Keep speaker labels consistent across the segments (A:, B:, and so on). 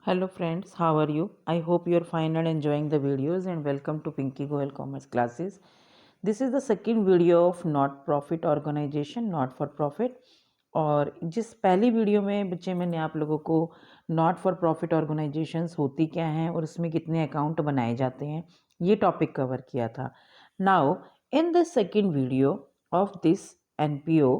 A: Hello friends, how are you? I hope you are fine and enjoying the videos and welcome to Pinky Goel Commerce classes. This is the second video of not profit organization, not for profit. और जिस पहली video में बच्चे मैंने आप लोगों को not for profit organisations होती क्या हैं और उसमें कितने अकाउंट बनाए जाते हैं ये टॉपिक कवर किया था. Now in the second video of this NPO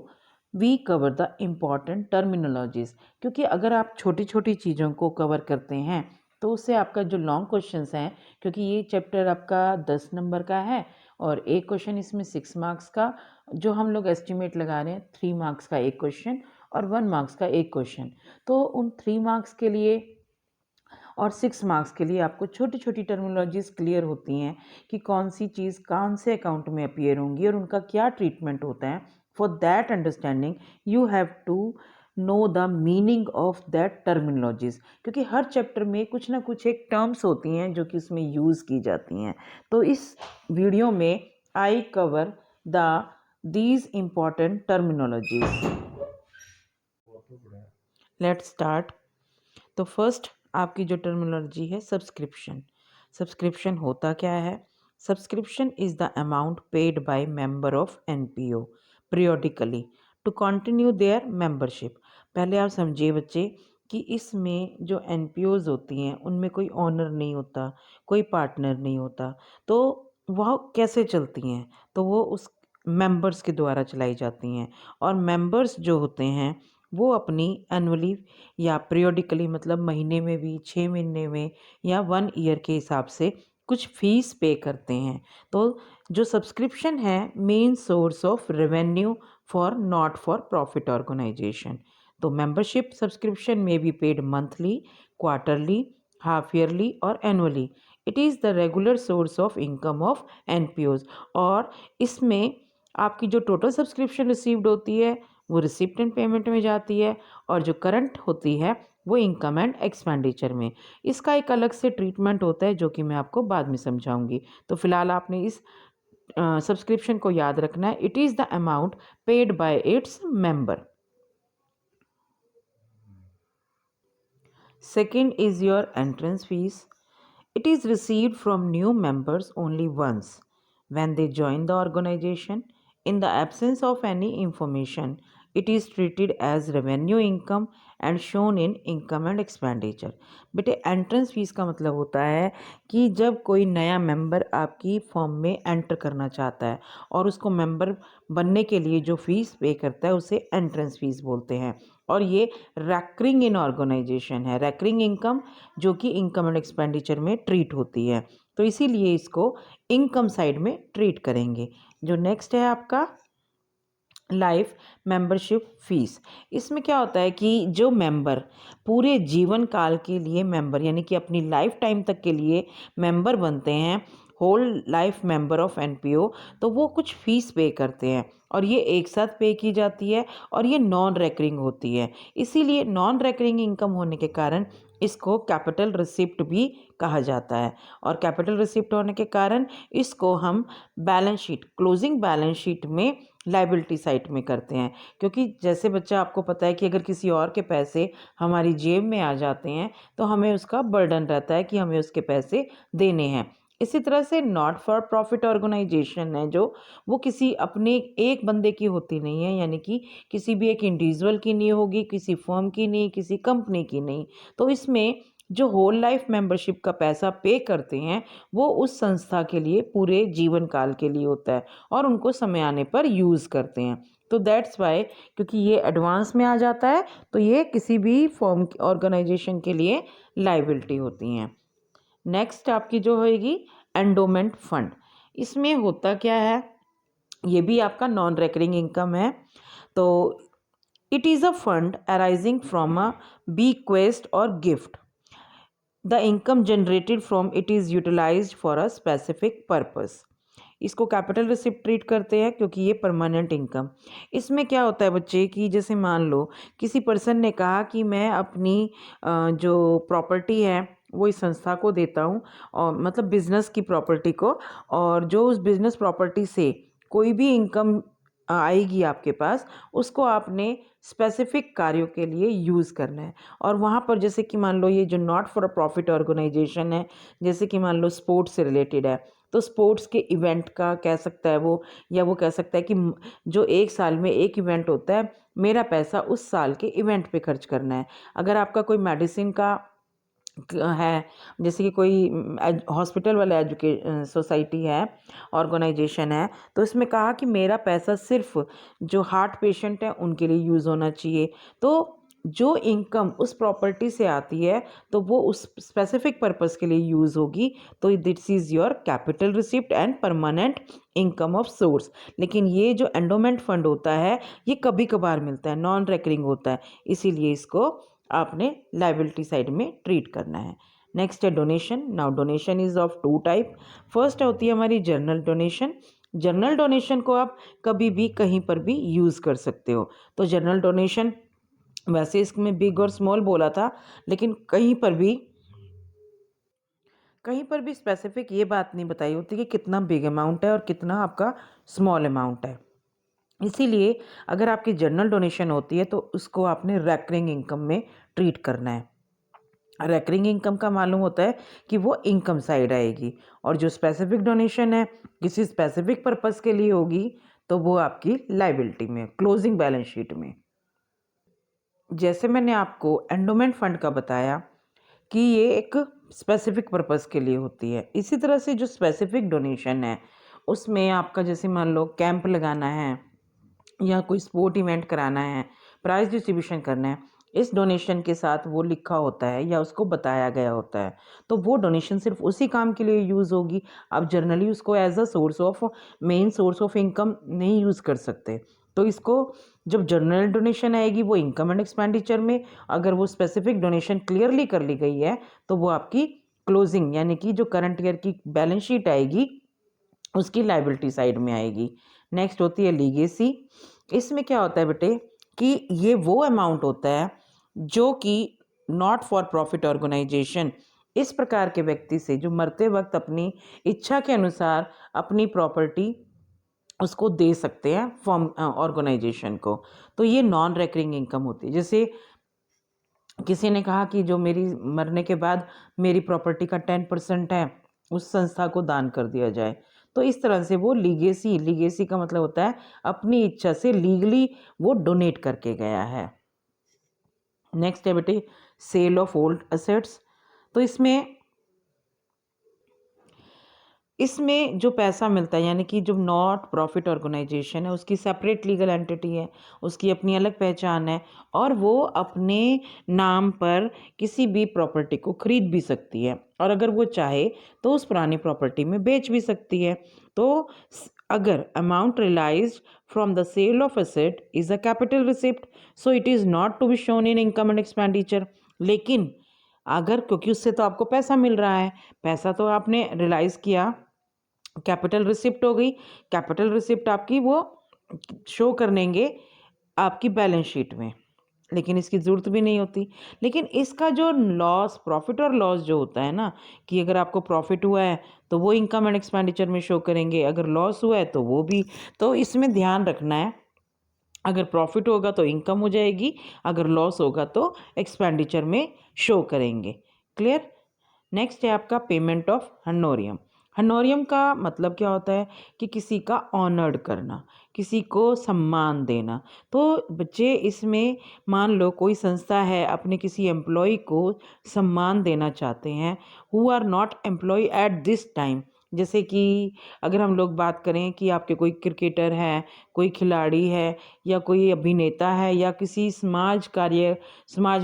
A: we cover the important terminologies. क्योंकि अगर आप छोटी छोटी चीज़ों को कवर करते हैं तो उससे आपका जो लॉन्ग क्वेश्चंस हैं, क्योंकि ये चैप्टर आपका 10 नंबर का है और एक क्वेश्चन इसमें 6 मार्क्स का, जो हम लोग एस्टिमेट लगा रहे हैं 3 मार्क्स का एक क्वेश्चन और 1 मार्क्स का एक क्वेश्चन. तो उन 3 मार्क्स के लिए और 6 मार्क्स के लिए आपको छोटी छोटी टर्मिनोलॉजीज क्लियर होती हैं कि कौन सी चीज़ कौन से अकाउंट में अपीयर होंगी और उनका क्या ट्रीटमेंट होता है. For that understanding you have to know the meaning of that terminologies, क्योंकि हर चैप्टर में कुछ ना कुछ एक टर्म्स होती हैं जो कि उसमें यूज़ की जाती हैं. तो इस वीडियो में I cover the these important terminologies. Let's start. तो फर्स्ट आपकी जो टर्मिनोलॉजी है सब्सक्रिप्शन. सब्सक्रिप्शन होता क्या है? Subscription is the amount paid by member of NPO periodically to continue their membership. पहले आप समझिए बच्चे कि इसमें जो एनपीओज होती हैं उनमें कोई ओनर नहीं होता, कोई पार्टनर नहीं होता. तो वह कैसे चलती हैं? तो वो उस मेंबर्स के द्वारा चलाई जाती हैं. और मेंबर्स जो होते हैं वो अपनी एनुअली या पीरियोडिकली, मतलब महीने में भी, 6 महीने में या 1 ईयर के हिसाब से कुछ फीस पे करते हैं. तो जो सब्सक्रिप्शन है main source of revenue for not for profit organisation. तो मेंबरशिप सब्सक्रिप्शन में be paid monthly, quarterly, half yearly और annually. It is the regular source of income of NPOs. और इसमें आपकी जो टोटल सब्सक्रिप्शन रिसीव्ड होती है वो रिसिप्ट एंड पेमेंट में जाती है और जो करंट होती है वो इनकम एंड एक्सपेंडिचर में. इसका एक अलग से ट्रीटमेंट होता है जो कि मैं आपको बाद में समझाऊंगी. तो फिलहाल आपने इस सब्सक्रिप्शन को याद रखना है. It is the amount paid bye its member. Second is your entrance fees. It is received from new members only once when they join the organization. In the absence of any information, it is treated as revenue income and shown in income and expenditure. बेटे entrance fees का मतलब होता है कि जब कोई नया member आपकी फॉर्म में एंटर करना चाहता है और उसको मेंबर बनने के लिए जो फीस पे करता है उसे एंट्रेंस फीस बोलते हैं. और ये रैकरिंग इन ऑर्गेनाइजेशन है, रैकरिंग इनकम जो कि इनकम एंड एक्सपेंडिचर में ट्रीट होती है. तो इसीलिए इसको इनकम साइड में ट्रीट करेंगे. जो नेक्स्ट है आपका लाइफ मेंबरशिप फीस. इसमें क्या होता है कि जो मेंबर पूरे जीवन काल के लिए मेंबर यानी कि अपनी लाइफ टाइम तक के लिए मेंबर बनते हैं, whole life member of NPO, तो वो कुछ फीस पे करते हैं और ये एक साथ पे की जाती है और ये नॉन रेकरिंग होती है. इसीलिए नॉन रेकरिंग इनकम होने के कारण इसको कैपिटल रिसिप्ट भी कहा जाता है. और कैपिटल रिसिप्ट होने के कारण इसको हम balance sheet, closing balance sheet में लाइबिलिटी साइड में करते हैं. क्योंकि जैसे बच्चा आपको पता है कि अगर किसी और के पैसे हमारी जेब में आ जाते हैं तो हमें उसका बर्डन रहता है कि हमें उसके पैसे देने हैं. इसी तरह से नॉट फॉर प्रॉफिट ऑर्गेनाइजेशन है जो वो किसी अपने एक बंदे की होती नहीं है, यानी कि किसी भी एक इंडिविजुअल की नहीं होगी, किसी फर्म की नहीं, किसी कंपनी की नहीं. तो इसमें जो होल लाइफ मेंबरशिप का पैसा पे करते हैं वो उस संस्था के लिए पूरे जीवन काल के लिए होता है और उनको समय आने पर यूज़ करते हैं. तो दैट्स वाई, क्योंकि ये एडवांस में आ जाता है तो ये किसी भी फॉर्म ऑर्गेनाइजेशन के लिए लाइबिलिटी होती हैं. नेक्स्ट आपकी जो होएगी एंडोमेंट फंड. इसमें होता क्या है, ये भी आपका नॉन रेकरिंग इनकम है. तो it is a fund arising from a bequest or gift. The income generated from it is utilised for a specific purpose. इसको कैपिटल रिसिप्ट ट्रीट करते हैं क्योंकि ये परमानेंट इनकम. इसमें क्या होता है बच्चे कि जैसे मान लो किसी पर्सन ने कहा कि मैं अपनी जो प्रॉपर्टी है वो इस संस्था को देता हूँ, और मतलब बिजनेस की प्रॉपर्टी को, और जो उस बिजनेस प्रॉपर्टी से कोई भी इनकम आएगी आपके पास, उसको आपने स्पेसिफिक कार्यों के लिए यूज़ करना है। और वहाँ पर जैसे कि मान लो ये जो नॉट फॉर प्रॉफिट ऑर्गेनाइजेशन है, जैसे कि मान लो स्पोर्ट्स से रिलेटेड है, तो स्पोर्ट्स के इवेंट का कह सकता है वो, या वो कह सकता है कि जो एक साल में एक इवेंट होता है, मेरा पैसा उस साल के इवेंट पे खर्च करना है। अगर आपका कोई मेडिसिन का है, जैसे कि कोई हॉस्पिटल वाला सोसाइटी है, ऑर्गेनाइजेशन है, तो इसमें कहा कि मेरा पैसा सिर्फ जो हार्ट पेशेंट हैं उनके लिए यूज़ होना चाहिए। तो जो इनकम उस प्रॉपर्टी से आती है तो वो उस स्पेसिफिक पर्पस के लिए यूज़ होगी। तो this is your capital receipt and permanent income of source. लेकिन ये जो एंडोमेंट फंड होता है ये कभी कभार मिलता है, नॉन रेकरिंग होता है, इसीलिए इसको आपने लाइबिलिटी साइड में ट्रीट करना है। नेक्स्ट है donation. Now donation is of two type. First होती है हमारी जर्नल डोनेशन। जर्नल डोनेशन को आप कभी भी कहीं पर भी यूज़ कर सकते हो। तो जर्नल डोनेशन, वैसे इसमें बिग और स्मॉल बोला था, लेकिन कहीं पर भी स्पेसिफिक ये बात नहीं बताई होती कि कितना बिग अमाउंट है और कितना आपका स्मॉल अमाउंट है। इसीलिए अगर आपकी जनरल डोनेशन होती है तो उसको आपने रेकरिंग इनकम में ट्रीट करना है। रेकरिंग इनकम का मालूम होता है कि वो इनकम साइड आएगी, और जो स्पेसिफिक डोनेशन है किसी स्पेसिफिक पर्पस के लिए होगी तो वो आपकी लाइबिलिटी में, क्लोजिंग बैलेंस शीट में। जैसे मैंने आपको एंडोमेंट फंड का बताया कि ये एक स्पेसिफिक पर्पस के लिए होती है, इसी तरह से जो स्पेसिफिक डोनेशन है उसमें आपका जैसे मान लो कैंप लगाना है या कोई स्पोर्ट इवेंट कराना है, प्राइज डिस्ट्रीब्यूशन करना है, इस डोनेशन के साथ वो लिखा होता है या उसको बताया गया होता है, तो वो डोनेशन सिर्फ उसी काम के लिए यूज़ होगी। आप जनरली उसको as a source of, main source of income नहीं यूज़ कर सकते। तो इसको जब जनरल डोनेशन आएगी वो इनकम एंड एक्सपेंडिचर में, अगर वो स्पेसिफिक डोनेशन क्लियरली कर ली गई है तो वो आपकी क्लोजिंग यानी कि जो करंट ईयर की बैलेंस शीट आएगी उसकी लाइबिलिटी साइड में आएगी। नेक्स्ट होती है लीगेसी। इसमें क्या होता है बेटे कि ये वो अमाउंट होता है जो कि नॉट फॉर प्रॉफिट ऑर्गेनाइजेशन, इस प्रकार के व्यक्ति से जो मरते वक्त अपनी इच्छा के अनुसार अपनी प्रॉपर्टी उसको दे सकते हैं फॉर्म ऑर्गेनाइजेशन को, तो ये नॉन रेकरिंग इनकम होती है। जैसे किसी ने कहा कि जो मेरी मरने के बाद मेरी प्रॉपर्टी का 10% है उस संस्था को दान कर दिया जाए, तो इस तरह से वो लीगेसी, लीगेसी का मतलब होता है अपनी इच्छा से लीगली वो डोनेट करके गया है। नेक्स्ट है बेटे सेल ऑफ ओल्ड असेट्स। तो इसमें जो पैसा मिलता है यानी कि जो नॉट प्रॉफिट ऑर्गेनाइजेशन है उसकी सेपरेट लीगल एंटिटी है, उसकी अपनी अलग पहचान है, और वो अपने नाम पर किसी भी प्रॉपर्टी को खरीद भी सकती है, और अगर वो चाहे तो उस पुरानी प्रॉपर्टी में बेच भी सकती है। तो अगर amount realised from the sale of asset is a capital receipt, so it is not to be shown in income and expenditure. लेकिन अगर, क्योंकि उससे तो आपको पैसा मिल रहा है, पैसा तो आपने रियलाइज़ किया, कैपिटल रिसिप्ट हो गई, कैपिटल रिसिप्ट आपकी वो शो कर देंगे आपकी बैलेंस शीट में, लेकिन इसकी ज़रूरत भी नहीं होती। लेकिन इसका जो लॉस, प्रॉफिट और लॉस जो होता है ना, कि अगर आपको प्रॉफिट हुआ है तो वो इनकम एंड एक्सपेंडिचर में शो करेंगे, अगर लॉस हुआ है तो वो भी। तो इसमें ध्यान रखना है, अगर प्रॉफिट होगा तो इनकम हो जाएगी, अगर लॉस होगा तो एक्सपेंडिचर में शो करेंगे। क्लियर। नेक्स्ट है आपका पेमेंट ऑफ हनोरियम। हनोरियम का मतलब क्या होता है कि किसी का ऑनर्ड करना, किसी को सम्मान देना। तो बच्चे इसमें मान लो कोई संस्था है अपने किसी एम्प्लॉय को सम्मान देना चाहते हैं who are not employ at this time. जैसे कि अगर हम लोग बात करें कि आपके कोई क्रिकेटर है, कोई खिलाड़ी है, या कोई अभिनेता है, या किसी समाज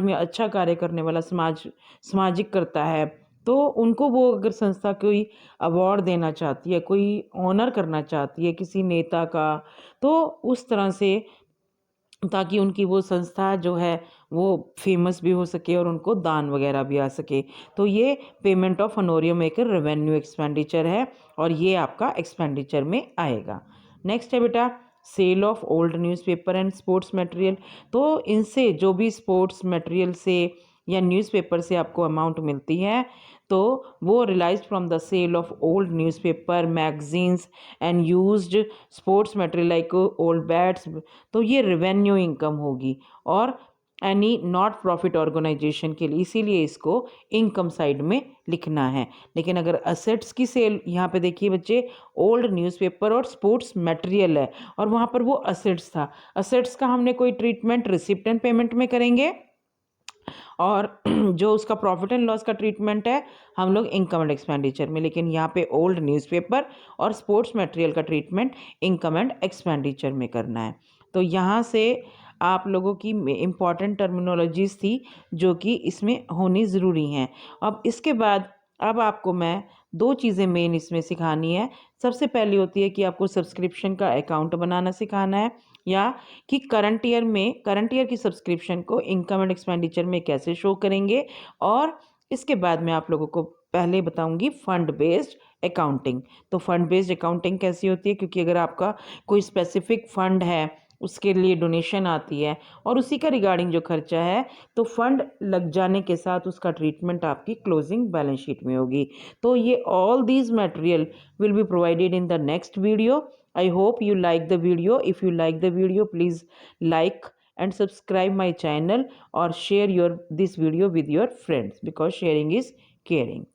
A: में अच्छा कार्य करने वाला सामाजिक करता है, तो उनको वो अगर संस्था कोई अवार्ड देना चाहती है, कोई ऑनर करना चाहती है किसी नेता का, तो उस तरह से, ताकि उनकी वो संस्था जो है वो फेमस भी हो सके और उनको दान वगैरह भी आ सके, तो ये पेमेंट ऑफ ऑनोरियम एक रेवेन्यू एक्सपेंडिचर है और ये आपका एक्सपेंडिचर में आएगा। नेक्स्ट है बेटा sale of old newspaper and sports material. तो इनसे जो भी स्पोर्ट्स मटेरियल से या न्यूज़पेपर से आपको अमाउंट मिलती है, तो वो realise from the sale of old newspaper, magazines and used sports material like old bats. तो ये रेवेन्यू इनकम होगी और एनी नॉट प्रॉफिट ऑर्गेनाइजेशन के लिए, इसीलिए इसको इनकम साइड में लिखना है। लेकिन अगर असेट्स की सेल, यहाँ पे देखिए बच्चे, ओल्ड न्यूज़पेपर और स्पोर्ट्स मटेरियल है और वहाँ पर वो असेट्स था। असेट्स का हमने कोई ट्रीटमेंट रिसिप्ट एंड पेमेंट में करेंगे और जो उसका प्रॉफिट एंड लॉस का ट्रीटमेंट है हम लोग इनकम एंड एक्सपेंडिचर में। लेकिन यहाँ पे ओल्ड न्यूज़पेपर और स्पोर्ट्स मटेरियल का ट्रीटमेंट इनकम एंड एक्सपेंडिचर में करना है। तो यहाँ से आप लोगों की इम्पॉर्टेंट टर्मिनोलॉजीज थी जो कि इसमें होनी ज़रूरी हैं। अब इसके बाद अब आपको मैं दो चीज़ें मेन इसमें सिखानी है। सबसे पहली होती है कि आपको सब्सक्रिप्शन का अकाउंट बनाना सिखाना है, या कि करंट ईयर की सब्सक्रिप्शन को इनकम एंड एक्सपेंडिचर में कैसे शो करेंगे। और इसके बाद मैं आप लोगों को पहले बताऊंगी फंड बेस्ड अकाउंटिंग। तो फंड बेस्ड अकाउंटिंग कैसी होती है, क्योंकि अगर आपका कोई स्पेसिफिक फंड है, उसके लिए डोनेशन आती है और उसी का रिगार्डिंग जो खर्चा है, तो फंड लग जाने के साथ उसका ट्रीटमेंट आपकी क्लोजिंग बैलेंस शीट में होगी। तो ये all these material will be provided in the next video. I hope you like the video. If you like the video, please like and subscribe my channel or share this video with your friends, because sharing is caring.